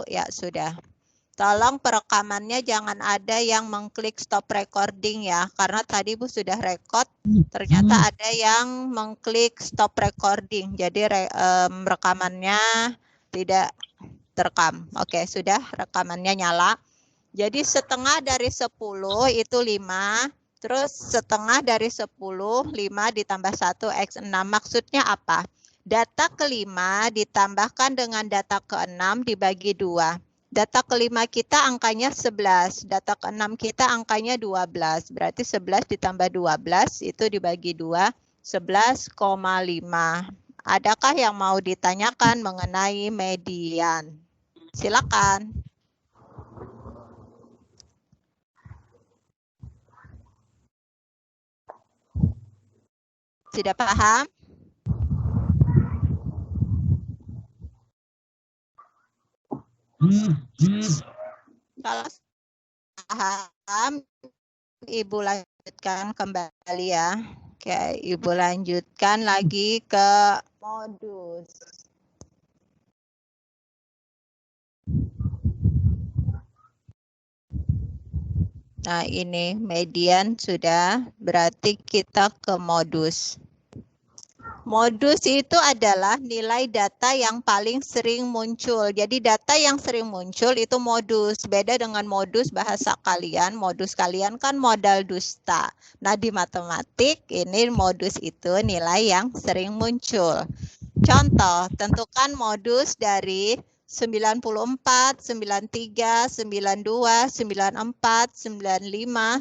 Ya, sudah. Tolong perekamannya jangan ada yang mengklik stop recording ya, karena tadi Bu sudah record, ternyata ada yang mengklik stop recording, jadi rekamannya tidak terekam. Oke, sudah, rekamannya nyala. Jadi setengah dari 10 itu 5, terus setengah dari 10, 5 ditambah 1 X6. Maksudnya apa? Data kelima ditambahkan dengan data ke-6 dibagi 2. Data kelima kita angkanya 11, data ke-6 kita angkanya 12. Berarti 11 ditambah 12 itu dibagi 2, 11,5. Adakah yang mau ditanyakan mengenai median? Silakan. Sudah paham? Kalau paham, Ibu lanjutkan kembali ya. Oke, Ibu lanjutkan lagi ke modus. Nah, ini median sudah, berarti kita ke modus. Modus itu adalah nilai data yang paling sering muncul. Jadi data yang sering muncul itu modus. Beda dengan modus bahasa kalian. Modus kalian kan modal dusta. Nah di matematik ini modus itu nilai yang sering muncul. Contoh, tentukan modus dari 94, 93, 92, 94, 95.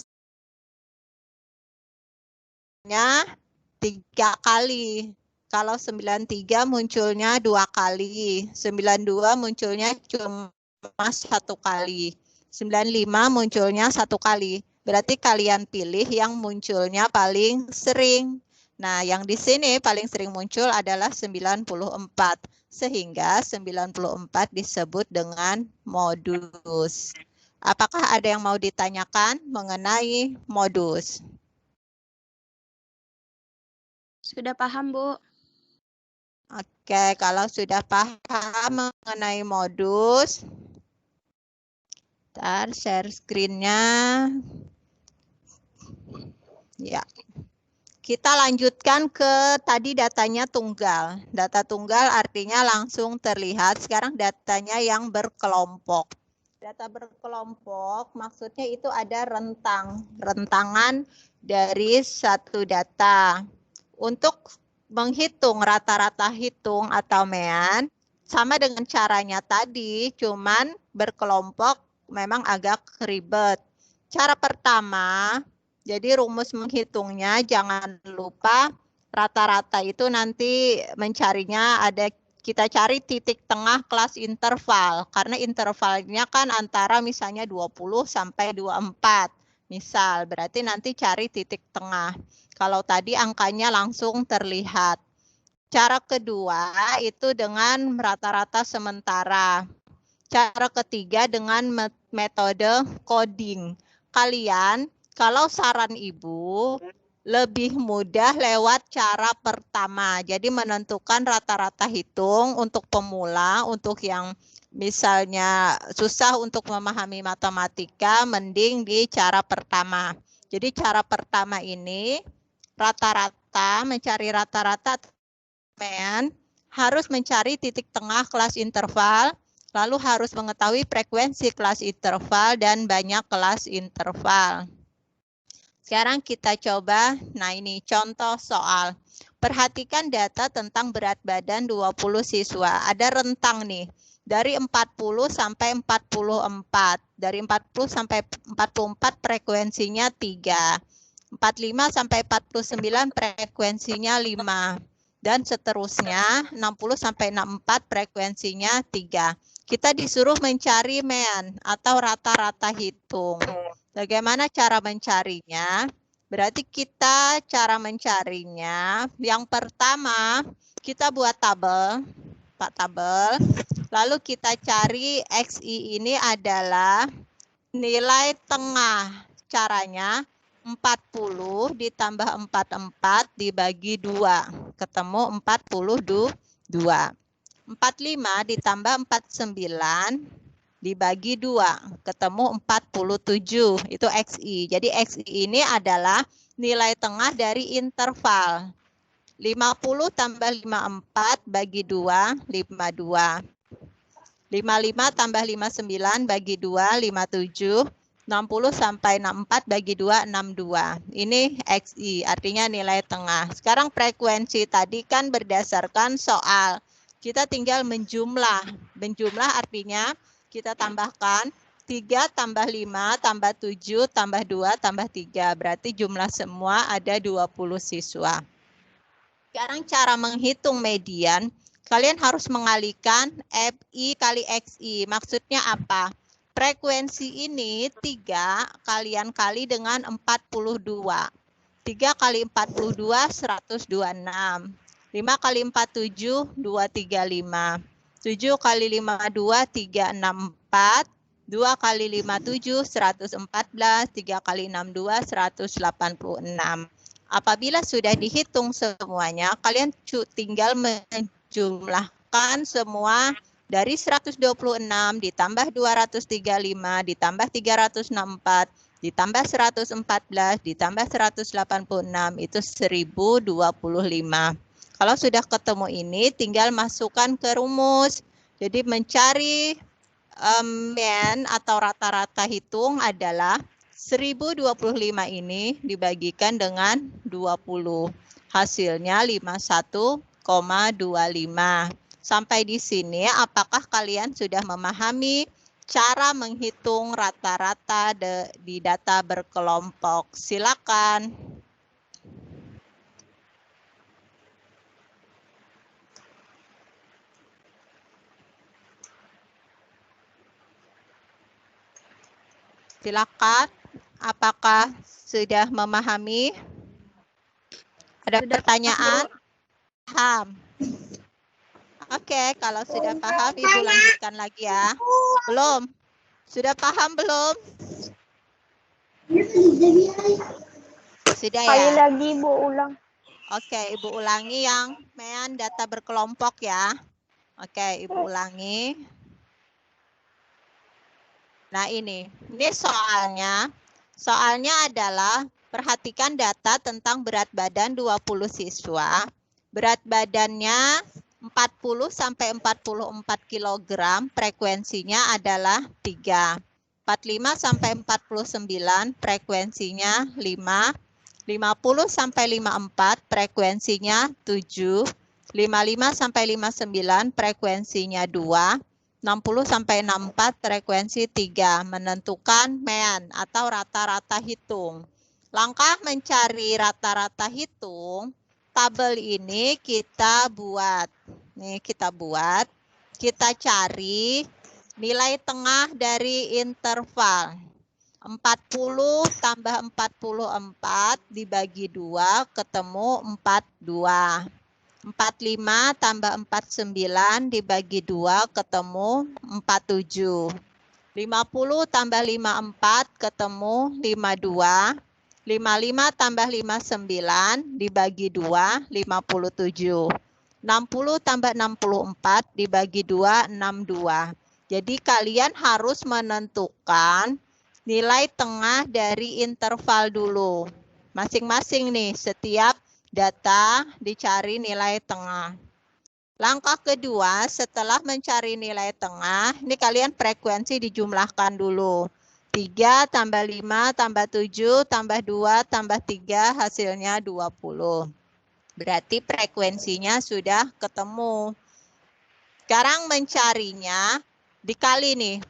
Nya 3 kali. Kalau 93 munculnya 2 kali. 92 munculnya cuma 1 kali. 95 munculnya 1 kali. Berarti kalian pilih yang munculnya paling sering. Nah, yang di sini paling sering muncul adalah 94. Sehingga 94 disebut dengan modus. Apakah ada yang mau ditanyakan mengenai modus? Sudah paham, Bu. Oke, kalau sudah paham mengenai modus, ntar share screen-nya. Ya. Kita lanjutkan ke tadi datanya tunggal. Data tunggal artinya langsung terlihat. Sekarang datanya yang berkelompok. Data berkelompok maksudnya itu ada rentangan dari satu data. Untuk menghitung rata-rata hitung atau mean, sama dengan caranya tadi, cuman berkelompok memang agak ribet. Cara pertama, jadi rumus menghitungnya jangan lupa rata-rata itu nanti mencarinya ada kita cari titik tengah kelas interval karena intervalnya kan antara misalnya 20 sampai 24. Misal berarti nanti cari titik tengah. Kalau tadi angkanya langsung terlihat. Cara kedua itu dengan rata-rata sementara. Cara ketiga dengan metode coding. Kalian kalau saran Ibu lebih mudah lewat cara pertama. Jadi menentukan rata-rata hitung untuk pemula, untuk yang misalnya susah untuk memahami matematika, mending di cara pertama. Jadi cara pertama ini rata-rata, mencari rata-rata mean, harus mencari titik tengah kelas interval, lalu harus mengetahui frekuensi kelas interval dan banyak kelas interval. Sekarang kita coba, nah ini contoh soal. Perhatikan data tentang berat badan 20 siswa. Ada rentang nih, dari 40 sampai 44. Dari 40 sampai 44 frekuensinya 3. 45 sampai 49 frekuensinya 5. Dan seterusnya, 60 sampai 64 frekuensinya 3. Kita disuruh mencari mean atau rata-rata hitung. Bagaimana cara mencarinya? Berarti kita cara mencarinya, yang pertama kita buat tabel, Pak tabel. Lalu kita cari XI ini adalah nilai tengah. Caranya 40 ditambah 44 dibagi 2. Ketemu 42. 45 ditambah 49 dibagi 2, ketemu 47, itu XI. Jadi XI ini adalah nilai tengah dari interval. 50 tambah 54 bagi 2, 52. 55 tambah 59 bagi 2, 57. 60 sampai 64 bagi 2, 62. Ini XI, artinya nilai tengah. Sekarang frekuensi tadi kan berdasarkan soal. Kita tinggal menjumlah. Menjumlah artinya kita tambahkan 3 tambah 5 tambah 7 tambah 2 tambah 3. Berarti jumlah semua ada 20 siswa. Sekarang cara menghitung median, kalian harus mengalihkan FI kali XI. Maksudnya apa? Frekuensi ini 3 kalian kali dengan 42. 3 kali 42, 126. 5 kali 47, 235. 7 kali 52, 364. 2 kali 57, 114. 3 kali 62, 186. Apabila sudah dihitung semuanya, kalian tinggal menjumlahkan semua dari 126 ditambah 235 ditambah 364 ditambah 114 ditambah 186 itu 1025. Kalau sudah ketemu ini tinggal masukkan ke rumus. Jadi mencari mean atau rata-rata hitung adalah 1025 ini dibagikan dengan 20. Hasilnya 51,25. Sampai di sini apakah kalian sudah memahami cara menghitung rata-rata di data berkelompok? Silakan. Silakan. Apakah sudah memahami? Ada pertanyaan? Paham? Oke, kalau sudah paham, Ibu lanjutkan lagi ya. Belum? Sudah paham belum? Sudah ya? Sekali lagi Ibu ulang. Oke, Ibu ulangi yang mean data berkelompok ya. Oke, Ibu ulangi. Nah ini soalnya. Soalnya adalah perhatikan data tentang berat badan 20 siswa. Berat badannya 40 sampai 44 kg, frekuensinya adalah 3. 45 sampai 49, frekuensinya 5. 50 sampai 54, frekuensinya 7. 55 sampai 59, frekuensinya 2. 60 sampai 64 frekuensi 3, menentukan mean atau rata-rata hitung. Langkah mencari rata-rata hitung, tabel ini kita buat. Nih kita buat, kita cari nilai tengah dari interval. 40 tambah 44 dibagi 2 ketemu 42. 45 tambah 49 dibagi 2 ketemu 47. 50 tambah 54 ketemu 52. 55 tambah 59 dibagi 2 57. 60 tambah 64 dibagi 2 62. Jadi kalian harus menentukan nilai tengah dari interval dulu. Masing-masing nih setiap data dicari nilai tengah. Langkah kedua setelah mencari nilai tengah, ini kalian frekuensi dijumlahkan dulu. 3 tambah 5 tambah 7 tambah 2 tambah 3 hasilnya 20. Berarti frekuensinya sudah ketemu. Sekarang mencarinya dikali nih.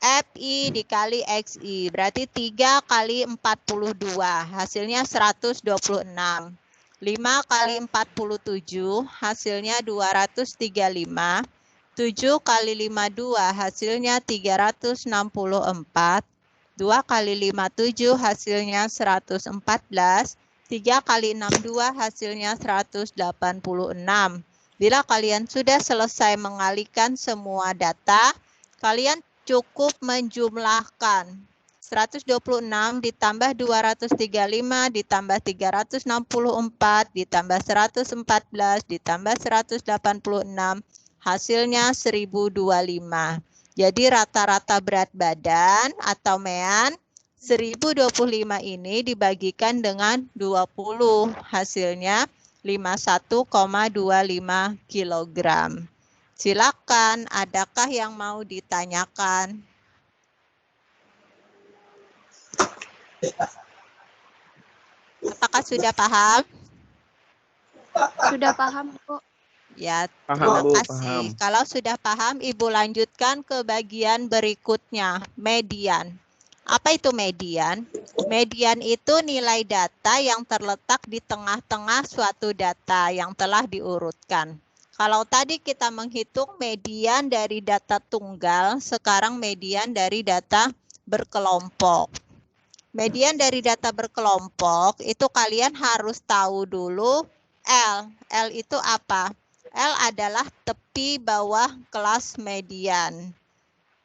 FI dikali XI. Berarti 3 kali 42. Hasilnya 126. 5 kali 47 hasilnya 235. 7 kali 52 hasilnya 364. 2 kali 57 hasilnya 114. 3 kali 62 hasilnya 186. Bila kalian sudah selesai mengalihkan semua data, kalian cukup menjumlahkan 126 ditambah 235 ditambah 364 ditambah 114 ditambah 186 hasilnya 1025. Jadi rata-rata berat badan atau MEAN 1025 ini dibagikan dengan 20, hasilnya 51,25 kg. Silakan, adakah yang mau ditanyakan? Apakah sudah paham? Sudah paham, Bu. Ya, Paham, terima Bu, kasih. paham. Kalau sudah paham, Ibu lanjutkan ke bagian berikutnya, median. Apa itu median? Median itu nilai data yang terletak di tengah-tengah suatu data yang telah diurutkan. Kalau tadi kita menghitung median dari data tunggal, sekarang median dari data berkelompok. Median dari data berkelompok itu kalian harus tahu dulu L. L itu apa? L adalah tepi bawah kelas median.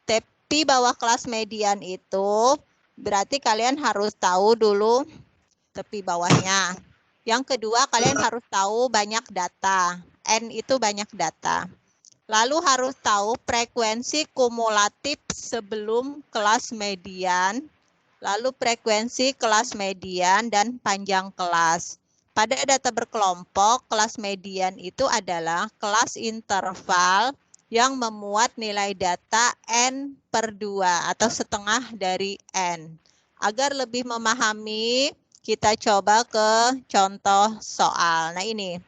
Tepi bawah kelas median itu berarti kalian harus tahu dulu tepi bawahnya. Yang kedua, kalian harus tahu banyak data. N itu banyak data. Lalu harus tahu frekuensi kumulatif sebelum kelas median. Lalu frekuensi kelas median dan panjang kelas. Pada data berkelompok, kelas median itu adalah kelas interval yang memuat nilai data N/2 atau setengah dari N. Agar lebih memahami, kita coba ke contoh soal. Nah ini,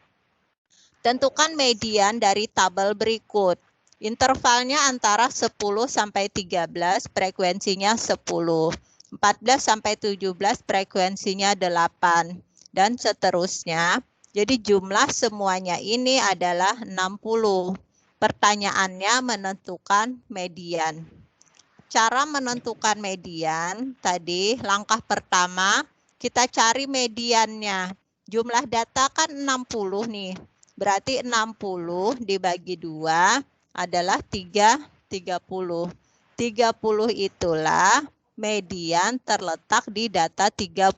tentukan median dari tabel berikut. Intervalnya antara 10 sampai 13, frekuensinya 10. 14 sampai 17 frekuensinya 8 dan seterusnya. Jadi jumlah semuanya ini adalah 60. Pertanyaannya menentukan median. Cara menentukan median tadi langkah pertama kita cari mediannya. Jumlah data kan 60 nih. Berarti 60 dibagi 2 adalah 30. 30 itulah median terletak di data 30.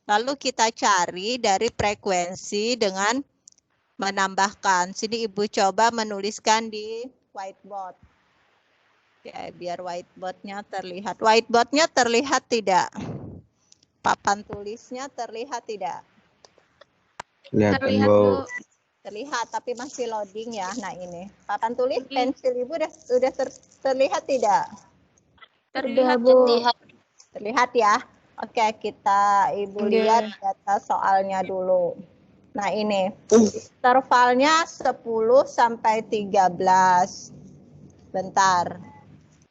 Lalu kita cari dari frekuensi dengan menambahkan. Sini Ibu coba menuliskan di whiteboard. Ya, biar whiteboardnya terlihat. Whiteboardnya terlihat tidak? Papan tulisnya terlihat tidak? Kelihatan, Terlihat, Bu. Bu. Terlihat, tapi masih loading ya. Nah ini, papan tulis pensil Ibu udah terlihat tidak? Terlihat, Bu. Terlihat ya. Oke, kita Ibu lihat data soalnya dulu. Nah ini, intervalnya 10 sampai 13. Bentar,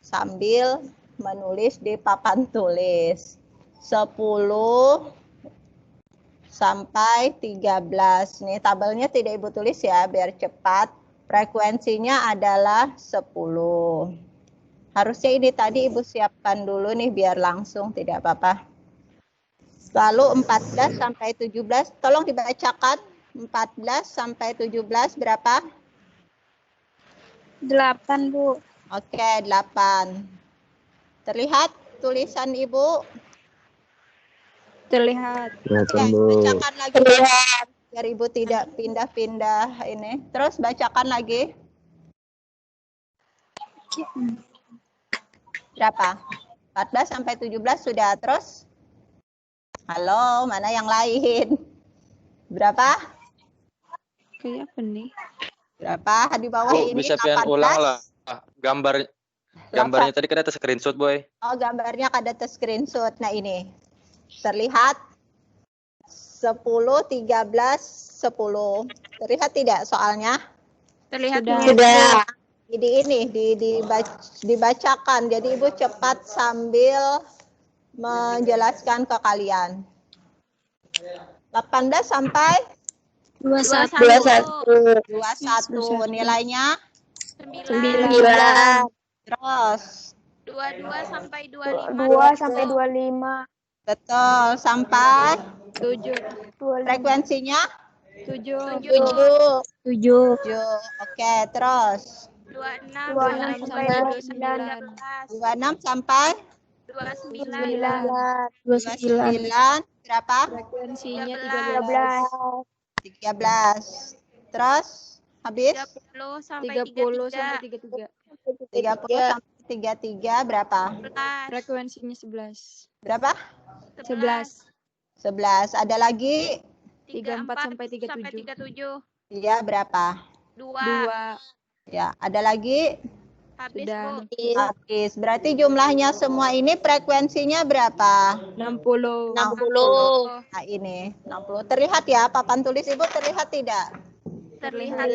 sambil menulis di papan tulis. 10 sampai 13. Nih tabelnya tidak Ibu tulis ya, biar cepat. Frekuensinya adalah 10. Harusnya ini tadi Ibu siapkan dulu nih biar langsung, tidak apa-apa. Lalu 14 sampai 17, tolong dibacakan. 14 sampai 17 berapa? 8, Bu. Oke, 8. Terlihat tulisan Ibu? Terlihat. Kelihatan, Oke, Bu. bacakan lagi. Biar Ibu tidak pindah-pindah ini. Terus bacakan lagi. Berapa? 14 sampai 17 sudah. Terus? Halo, mana yang lain? Berapa? Kayak apa nih? Berapa? Di bawah Bu, ini bisa 18. pian ulang lah. Gambarnya tadi kan ada screenshot, boy. Oh, gambarnya ada screenshot. Nah, ini. Terlihat 10, 13, 10. Terlihat tidak soalnya? Terlihat, Bu. Sudah. Di ini dibacakan. Jadi Ibu cepat sambil menjelaskan ke kalian. 18 sampai 21. 21. Nilainya 9. terus 22 sampai 25. 2 sampai 25. betul sampai 7. frekuensinya 7. 7. Oke, terus 26 sampai 29. 26 sampai 29. 29 berapa? Frekuensinya 13. 13. Terus habis 30 sampai 30 sampai 33. 30 sampai 33 berapa? 11. Frekuensinya 11. Berapa? 11. 11. Ada lagi? 34 sampai 37. Iya, berapa? 2. Ya, ada lagi? Habis, Sudah. Bu. Habis. Berarti jumlahnya semua ini frekuensinya berapa? 60. 60. Nah, ini 60. Terlihat ya, papan tulis Ibu terlihat tidak? Terlihat.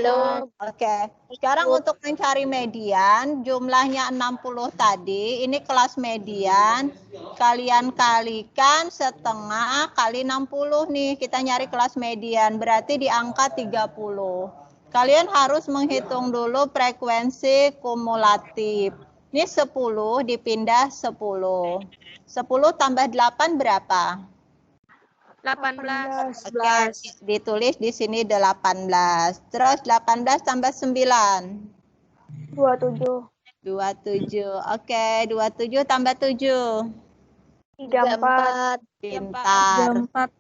Oke. Sekarang untuk mencari median, jumlahnya 60 tadi, ini kelas median. Kalian kalikan setengah kali 60 nih, kita nyari kelas median, berarti di angka 30. Kalian harus menghitung dulu frekuensi kumulatif. Ini 10 dipindah 10. 10 tambah 8 berapa? 18. Oke, ditulis di sini 18. Terus 18 tambah 9. 27. 27. Oke, 27 tambah 7. 34. Pintar. 34.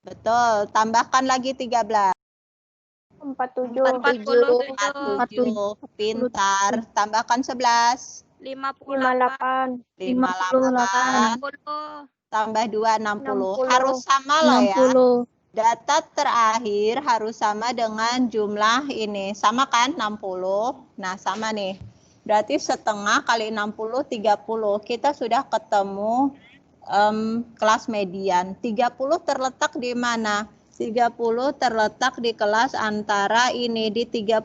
Betul. Tambahkan lagi 13. 47. 47. Pintar. Tambahkan 11. 58. 58. 60. Tambah 2, 60. 60. Harus sama loh ya. 60. Data terakhir harus sama dengan jumlah ini. Sama kan 60? Nah, sama nih. Berarti setengah kali 60, 30. Kita sudah ketemu kelas median. 30 terletak di mana? 30 terletak di kelas antara ini di 34.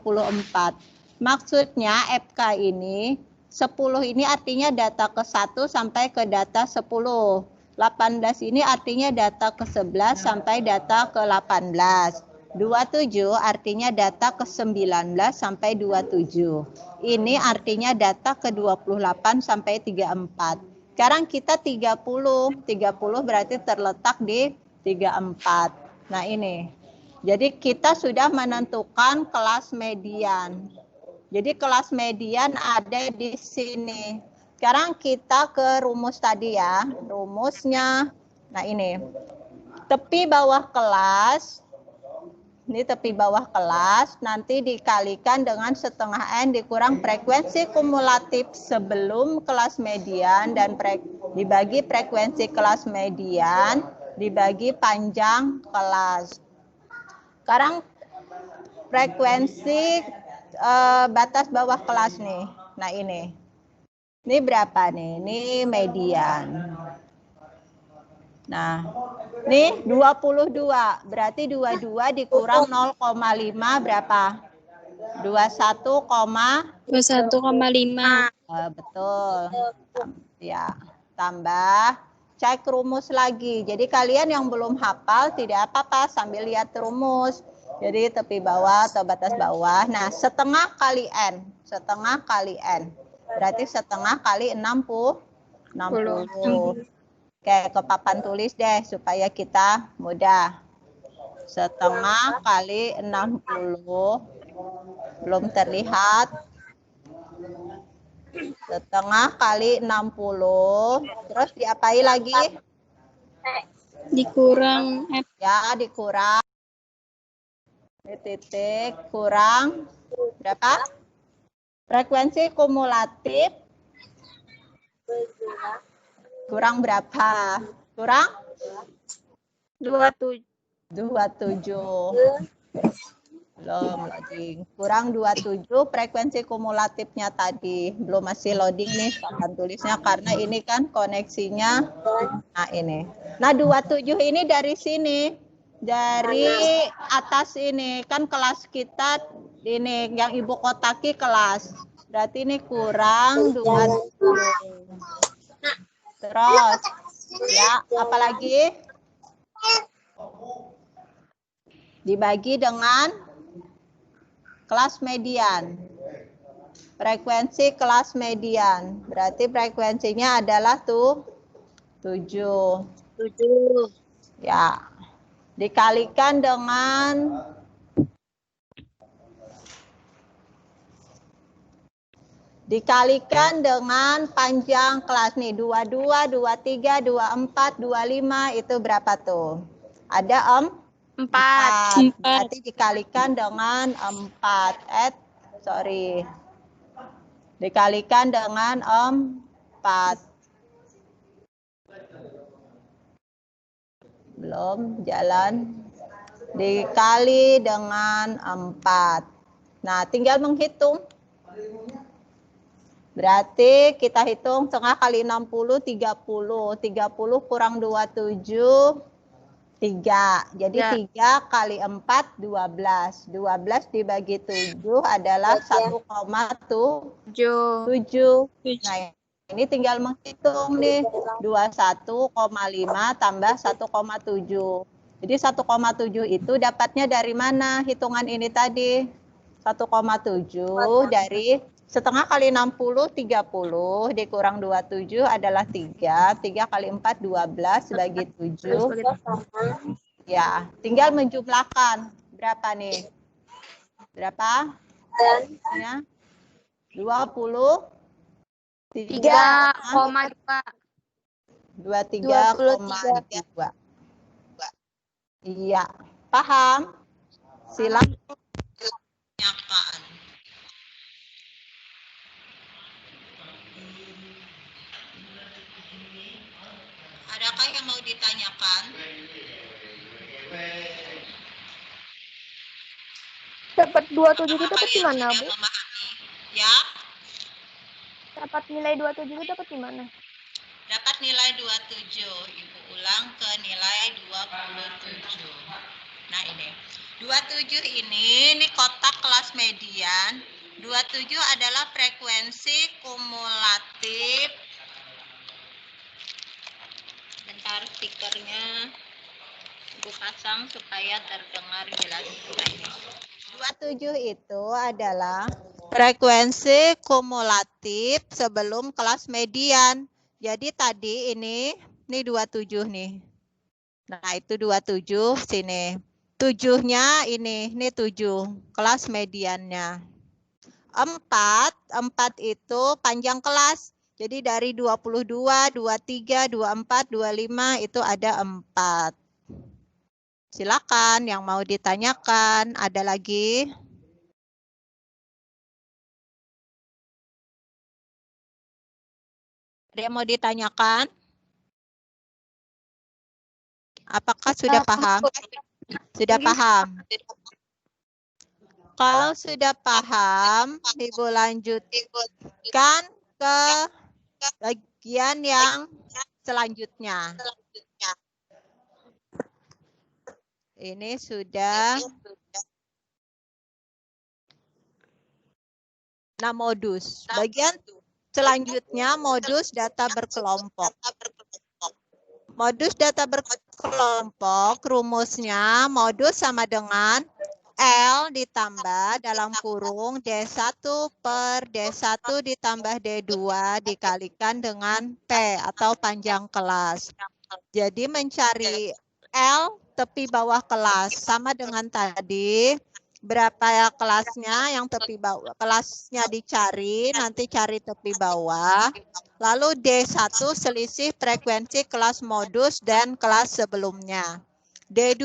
Maksudnya FK ini 10 ini artinya data ke 1 sampai ke data 10. 18 ini artinya data ke 11 sampai data ke 18. 27 artinya data ke 19 sampai 27. Ini artinya data ke 28 sampai 34. Sekarang kita 30. 30 berarti terletak di 34. Nah ini. Jadi kita sudah menentukan kelas median. Jadi kelas median ada di sini. Sekarang kita ke rumus tadi ya. Rumusnya, nah ini. Tepi bawah kelas, ini tepi bawah kelas, nanti dikalikan dengan setengah N dikurang frekuensi kumulatif sebelum kelas median dan dibagi frekuensi kelas median, dibagi panjang kelas. Sekarang frekuensi batas bawah kelas nih. Nah ini. Ini berapa nih? Ini median. Nah, ini 22. Berarti 22 dikurang 0,5 berapa? 21,5. Betul. Ya, tambah. Cek rumus lagi. Jadi kalian yang belum hafal tidak apa-apa sambil lihat rumus. Jadi tepi bawah atau batas bawah. Nah, setengah kali N. Setengah kali N. Berarti setengah kali 60. Oke, ke papan tulis deh supaya kita mudah. Setengah kali 60. Belum terlihat. Setengah kali 60. Terus diapain lagi? Dikurang F. Ya, dikurang. Ini titik kurang berapa? Frekuensi kumulatif kurang berapa? Kurang? 27. 27. Belum loading. Kurang 27 frekuensi kumulatifnya tadi. Belum masih loading nih papan tulisnya karena ini kan koneksinya. Nah ini. Nah 27 ini dari sini. Dari atas ini. Kan kelas kita ini yang ibu kotaki kelas. Berarti ini kurang 27. Terus. Ya apalagi? Dibagi dengan kelas median. Frekuensi kelas median. Berarti frekuensinya adalah 7. Ya. Dikalikan dengan panjang kelas nih. 22, 23, 24, 25 itu berapa tuh? Ada 4. Berarti dikalikan dengan 4. Dikalikan dengan 4. Belum jalan. Dikali dengan 4. Nah, tinggal menghitung. Berarti kita hitung setengah kali 60, 30. 30 kurang 27, 3. Jadi Ya. 3 kali 4, 12. 12 dibagi 7 adalah 1,7. 7. Nah, ini tinggal menghitung nih. 21,5 tambah 1,7. Jadi 1,7 itu dapatnya dari mana hitungan ini tadi? 1,7 dari setengah kali 60, 30. Dikurang 27 adalah 3. 3 kali 4, 12. Bagi 7. Ya, tinggal menjumlahkan. Berapa nih? Berapa? Ya. 20. 3,2. 23,2. Iya, paham? Silakan. Adakah yang mau ditanyakan? Dapat 27 itu dapat di Kalian mana, sudah Bu? memahami? Ya, Dapat nilai 27 itu dapat di mana? dapat nilai 27. Ibu ulang ke nilai 27. Nah, ini. 27 ini kotak kelas median. 27 adalah frekuensi kumulatif. Bentar stikernya Ibu pasang supaya terdengar jelas. Nah, ini. 27 itu adalah frekuensi kumulatif sebelum kelas median. Jadi tadi ini 27 nih. Nah, itu 27 sini. 7-nya ini 7, kelas mediannya. 4 itu panjang kelas. Jadi dari 22, 23, 24, 25 itu ada 4. Silakan yang mau ditanyakan. Ada lagi? Ada yang mau ditanyakan? Apakah sudah paham? Sudah paham? Kalau sudah paham, Ibu lanjutkan ke bagian yang selanjutnya. Ini sudah modus. Bagian selanjutnya modus data berkelompok. Modus data berkelompok rumusnya modus sama dengan L ditambah dalam kurung D1 per D1 ditambah D2 dikalikan dengan P atau panjang kelas. Jadi mencari L tepi bawah kelas sama dengan tadi. Berapa ya kelasnya yang tepi bawah? Kelasnya dicari, nanti cari tepi bawah. Lalu D1 selisih frekuensi kelas modus dan kelas sebelumnya. D2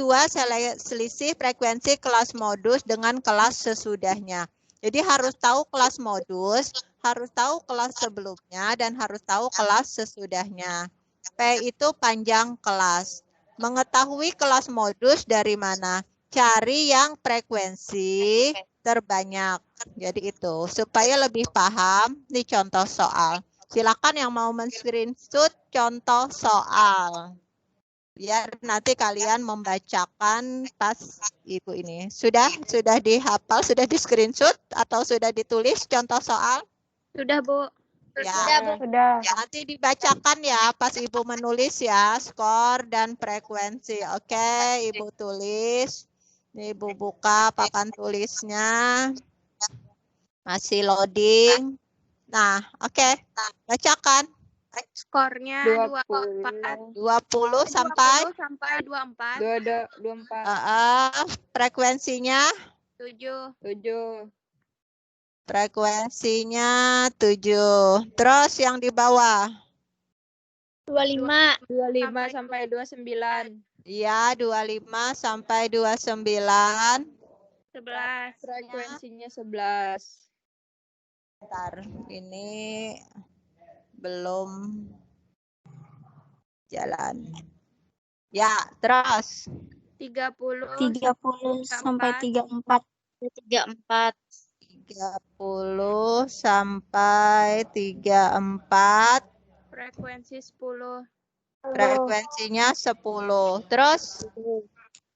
selisih frekuensi kelas modus dengan kelas sesudahnya. Jadi harus tahu kelas modus, harus tahu kelas sebelumnya, dan harus tahu kelas sesudahnya. P itu panjang kelas. Mengetahui kelas modus dari mana? Cari yang frekuensi terbanyak. Jadi itu, supaya lebih paham, ini contoh soal. Silakan yang mau men-screenshot contoh soal. Biar nanti kalian membacakan pas Ibu ini. Sudah dihafal, sudah di-screenshot atau sudah ditulis contoh soal? Sudah, Bu. Ya. Sudah. Nanti dibacakan ya pas Ibu menulis ya, skor dan frekuensi. Oke, Ibu tulis. Ini Ibu buka papan tulisnya. Masih loading. Nah, oke. Bacakan. Skornya 20. 20 sampai 24. 24. Frekuensinya 7. 7. frekuensinya 7. Terus yang di bawah. 25. 25 sampai 29. Iya, 25 sampai 29. 11. Frekuensinya 11. Bentar, ini belum jalan. Ya, terus 30 sampai 34. 34. 30 sampai 34. Frekuensi 10. Frekuensinya 10. Terus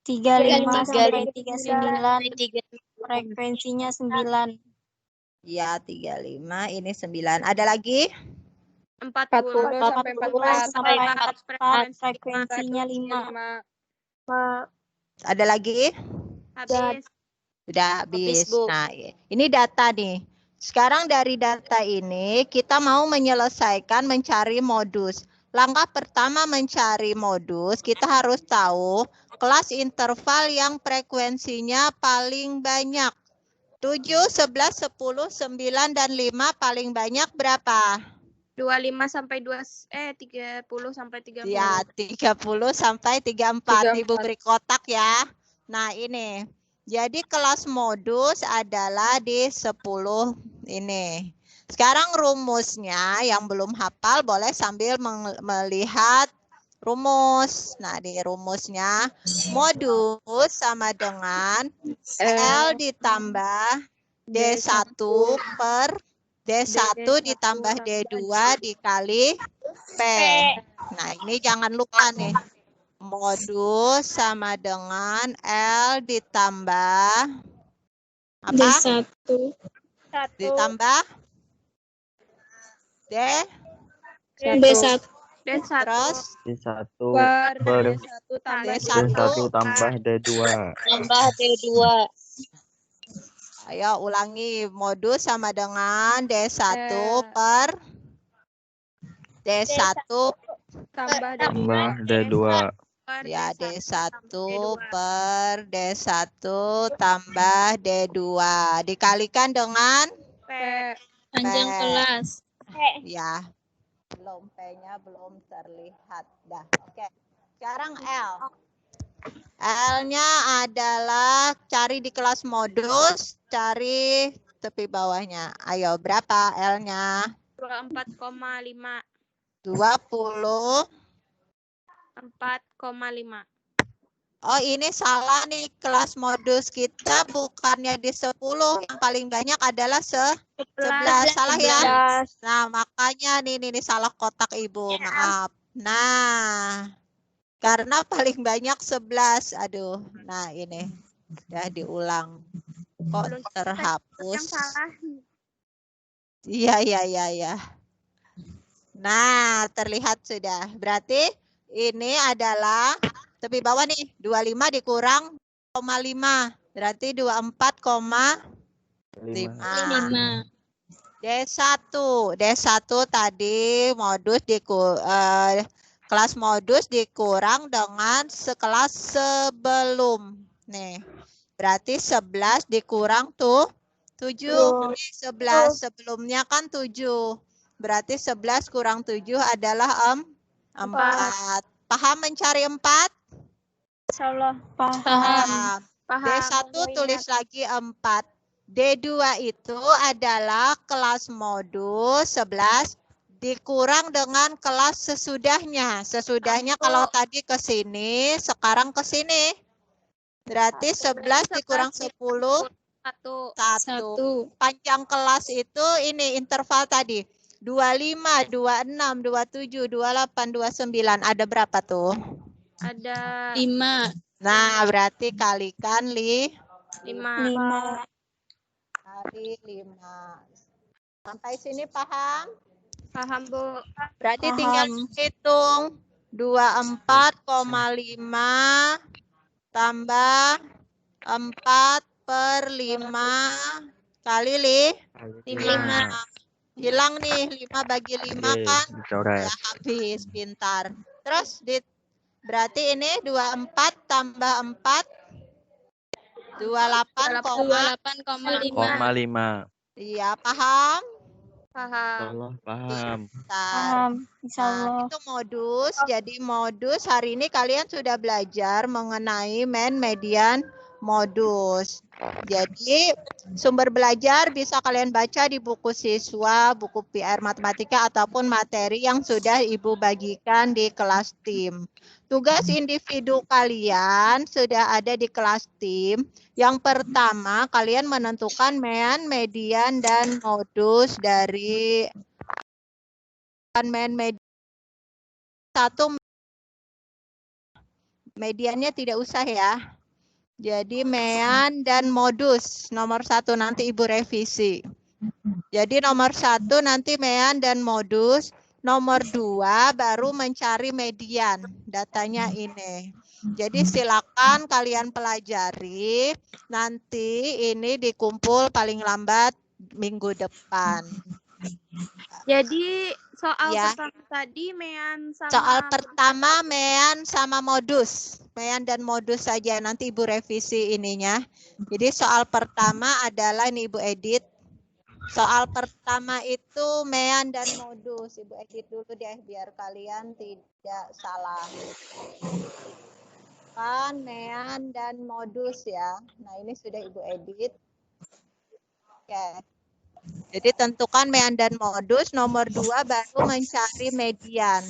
35 sampai 39. Frekuensinya 9. ya 35, ini 9. Ada lagi? 40 sampai 44. Frekuensinya 5. Ada lagi? Habis. Sudah habis. Bu. Nah, ini data nih. Sekarang dari data ini kita mau menyelesaikan mencari modus. Langkah pertama mencari modus, kita harus tahu kelas interval yang frekuensinya paling banyak. 7, 11, 10, 9, dan 5 paling banyak berapa? 25 sampai 30 sampai 30. Ya, 30 sampai 34. Ibu beri kotak ya. Nah, ini. Jadi kelas modus adalah di 10 ini. Sekarang rumusnya yang belum hafal boleh sambil melihat rumus. Nah, di rumusnya modus sama dengan L ditambah D1 per D1 ditambah D2 dikali P. Nah, ini jangan lupa nih. Modus sama dengan L ditambah apa? Ditambah D. D1. Terus D1 per per D1 tambah D1 tambah D2. Tambah D2. Ayo ulangi. Modus sama dengan D1 per D1 tambah Tambah D2. ya D1 per D1 tambah D2 dikalikan dengan P. Panjang P. kelas. Ya, belum P-nya belum terlihat. Dah, oke. Sekarang L. L-nya adalah cari di kelas modus, cari tepi bawahnya. Ayo, berapa L-nya? 24,5. 20. 4,5. Oh, ini salah nih. Kelas modus kita bukannya di 10. Yang paling banyak adalah 11. Salah ya? Nah, makanya nih salah kotak Ibu. Maaf. Nah, karena paling banyak 11. Aduh, nah ini. Udah diulang. Kok Yang terhapus? salah. Iya. Nah, terlihat sudah. Berarti ini adalah tepi bawah nih, 25 dikurang 0,5. Berarti 24,5. D1 tadi modus kelas modus dikurang dengan sekelas sebelum. Nih. Berarti 11 dikurang tuh 7. 11 sebelumnya kan 7. Berarti 11 kurang 7 adalah 4. Paham mencari 4? Insyaallah Paham. Paham. D1 tulis lagi 4. D2 itu adalah kelas modus 11 dikurang dengan kelas sesudahnya. Sesudahnya kalau tadi ke sini, sekarang ke sini. Berarti 11 dikurang 10, 1. Panjang kelas itu ini interval tadi. 25, 26, 27, 28, 29. Ada berapa tuh? Ada 5. Nah, berarti kalikan 5. kali 5. Sampai sini paham? Paham, Bu. Berarti tinggal hitung 24,5 tambah 4 per 5 kali 5. Hilang nih 5 bagi 5 kan? Dicoret. Ya habis, pintar. Terus berarti ini 24 tambah 4 28,5. Iya, paham? Paham. Paham. Nah, itu modus. Jadi modus hari ini kalian sudah belajar mengenai mean, median, modus. Jadi sumber belajar bisa kalian baca di buku siswa, buku PR matematika ataupun materi yang sudah Ibu bagikan di kelas tim. Tugas individu kalian sudah ada di kelas tim. Yang pertama, kalian menentukan mean, median, dan modus dari mean, median. Satu, mediannya tidak usah ya. Jadi mean dan modus nomor 1 nanti Ibu revisi. Jadi nomor 1 nanti mean dan modus. Nomor 2 baru mencari median. Datanya ini. Jadi silakan kalian pelajari. Nanti ini dikumpul paling lambat minggu depan. Jadi soal Ya. pertama tadi mean sama Soal pertama mean sama modus. Mean dan modus saja, nanti Ibu revisi ininya. Jadi soal pertama adalah ini Ibu edit. Soal pertama itu mean dan modus. Ibu edit dulu deh biar kalian tidak salah. Kan mean dan modus ya. Nah ini sudah Ibu edit. Oke. Jadi tentukan mean dan modus. Nomor 2 baru mencari median.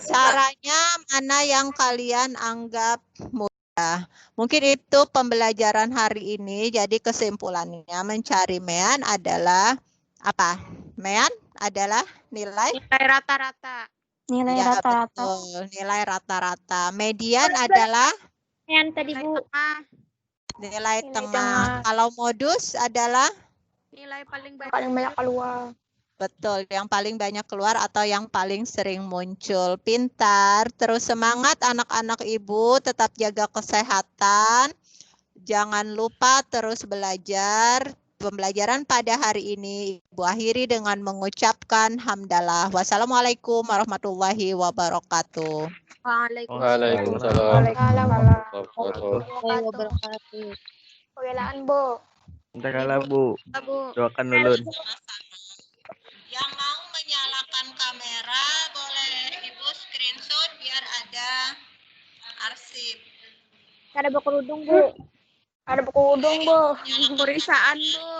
Caranya mana yang kalian anggap mudah? Mungkin itu pembelajaran hari ini. Jadi kesimpulannya mencari mean adalah apa? Mean adalah nilai rata-rata. Nilai ya, rata-rata. betul, nilai rata-rata. Median adalah Yang tadi Bu. nilai Nilai tengah. tengah. Kalau modus adalah Nilai paling banyak. Paling banyak keluar. betul, yang paling banyak keluar atau yang paling sering muncul. Pintar, terus semangat anak-anak Ibu, tetap jaga kesehatan. Jangan lupa terus belajar. Pembelajaran pada hari ini Ibu akhiri dengan mengucapkan hamdalah. Wassalamualaikum warahmatullahi wabarakatuh. Waalaikumsalam. Wabarakatuh. Kewelaan Bu. Bentar kalah Bu. Bu. Doakan ulun. Yang mau menyalakan kamera boleh Ibu screenshot biar ada arsip. Ada buku udung Bu. Ada buku udung Bu. Pemeriksaan Bu.